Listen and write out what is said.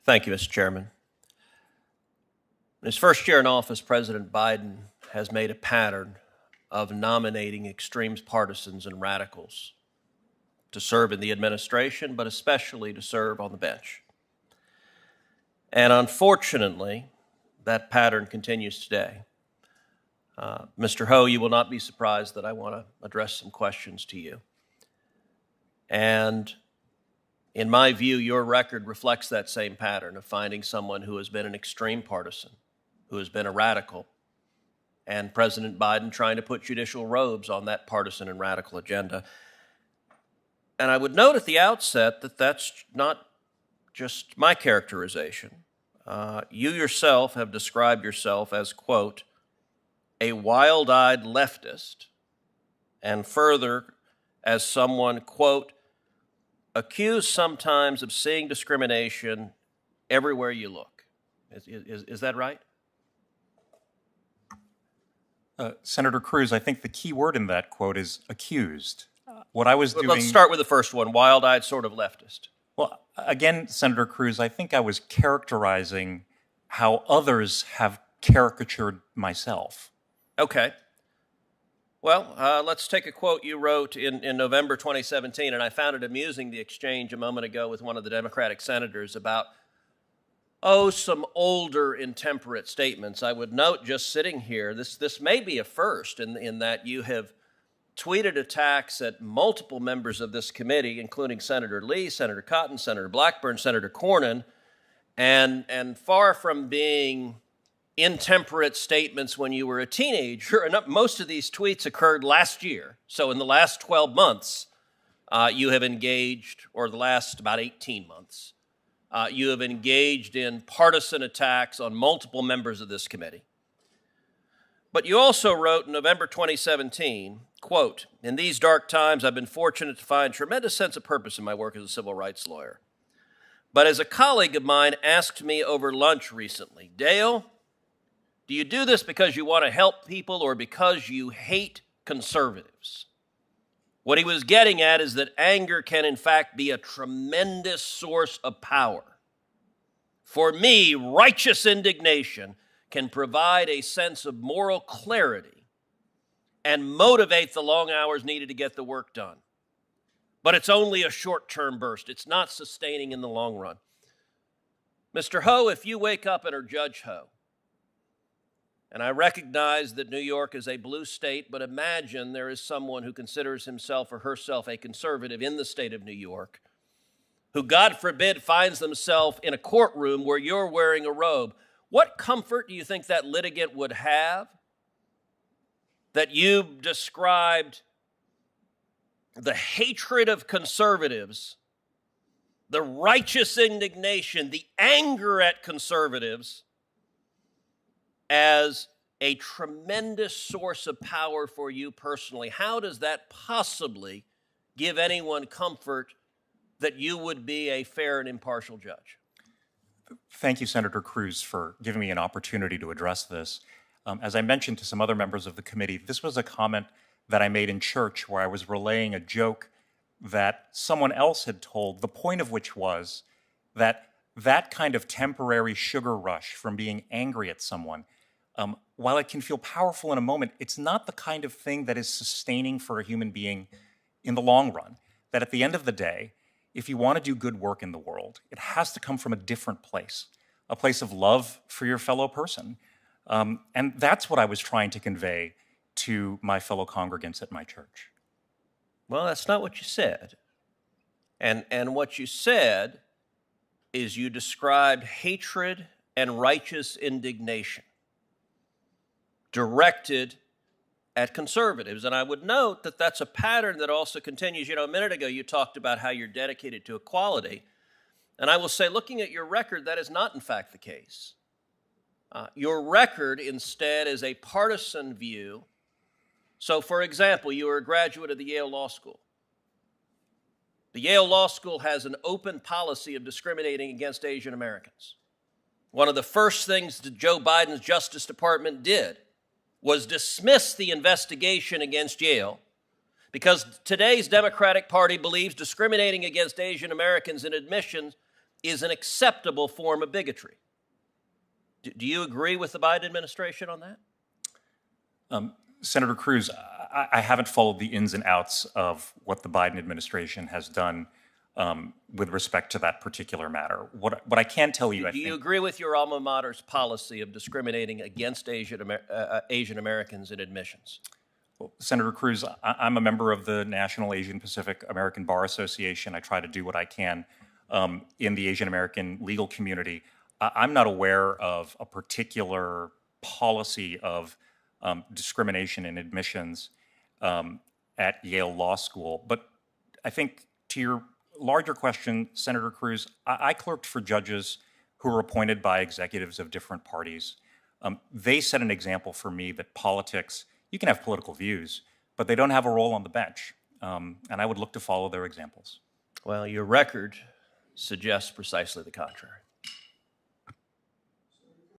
Thank you, Mr. Chairman. In his first year in office, President Biden has made a pattern of nominating extreme partisans and radicals to serve in the administration, but especially to serve on the bench. And unfortunately, that pattern continues today. Mr. Ho, you will not be surprised that I want to address some questions to you. And in my view, your record reflects that same pattern of finding someone who has been an extreme partisan, who has been a radical, and President Biden trying to put judicial robes on that partisan and radical agenda. And I would note at the outset that that's not just my characterization. You yourself have described yourself as, quote, a wild-eyed leftist, and further as someone, quote, accused sometimes of seeing discrimination everywhere you look. Is that right? Senator Cruz, I think the key word in that quote is accused. What I was doing... Let's start with the first one, wild-eyed sort of leftist. Well, again, Senator Cruz, I think I was characterizing how others have caricatured myself. Okay. Well, let's take a quote you wrote in November 2017, and I found it amusing, the exchange a moment ago with one of the Democratic senators about, some older intemperate statements. I would note, just sitting here, this may be a first in that you have tweeted attacks at multiple members of this committee, including Senator Lee, Senator Cotton, Senator Blackburn, Senator Cornyn, and far from being intemperate statements when you were a teenager, and most of these tweets occurred last year. So in the last 12 months, you have engaged, or the last about 18 months, you have engaged in partisan attacks on multiple members of this committee. But you also wrote in November 2017, quote, in these dark times, I've been fortunate to find tremendous sense of purpose in my work as a civil rights lawyer. But as a colleague of mine asked me over lunch recently, Dale, do you do this because you want to help people or because you hate conservatives? What he was getting at is that anger can, in fact, be a tremendous source of power. For me, righteous indignation can provide a sense of moral clarity and motivate the long hours needed to get the work done. But it's only a short-term burst. It's not sustaining in the long run. Mr. Ho, if you wake up and are Judge Ho, and I recognize that New York is a blue state, but imagine there is someone who considers himself or herself a conservative in the state of New York, who, God forbid, finds themselves in a courtroom where you're wearing a robe. What comfort do you think that litigant would have that you described the hatred of conservatives, the righteous indignation, the anger at conservatives, as a tremendous source of power for you personally? How does that possibly give anyone comfort that you would be a fair and impartial judge? Thank you, Senator Cruz, for giving me an opportunity to address this. As I mentioned to some other members of the committee, this was a comment that I made in church where I was relaying a joke that someone else had told, the point of which was that that kind of temporary sugar rush from being angry at someone, while it can feel powerful in a moment, it's not the kind of thing that is sustaining for a human being in the long run. That at the end of the day, if you want to do good work in the world, it has to come from a different place, a place of love for your fellow person. And that's what I was trying to convey to my fellow congregants at my church. Well, that's not what you said. And what you said is you described hatred and righteous indignation directed at conservatives. And I would note that that's a pattern that also continues. You know, a minute ago you talked about how you're dedicated to equality. And I will say, looking at your record, that is not in fact the case. Your record instead is a partisan view. So, for example, you are a graduate of the Yale Law School. The Yale Law School has an open policy of discriminating against Asian Americans. One of the first things that Joe Biden's Justice Department did was dismiss the investigation against Yale because today's Democratic Party believes discriminating against Asian Americans in admissions is an acceptable form of bigotry. Do you agree with the Biden administration on that? Senator Cruz, I haven't followed the ins and outs of what the Biden administration has done with respect to that particular matter. What I can tell you, do you agree with your alma mater's policy of discriminating against Asian Americans in admissions? Well, Senator Cruz, I'm a member of the National Asian Pacific American Bar Association. I try to do what I can in the Asian American legal community. I'm not aware of a particular policy of discrimination in admissions at Yale Law School. But I think to your larger question, Senator Cruz, I clerked for judges who were appointed by executives of different parties. They set an example for me that politics, you can have political views, but they don't have a role on the bench. And I would look to follow their examples. Well, your record suggests precisely the contrary.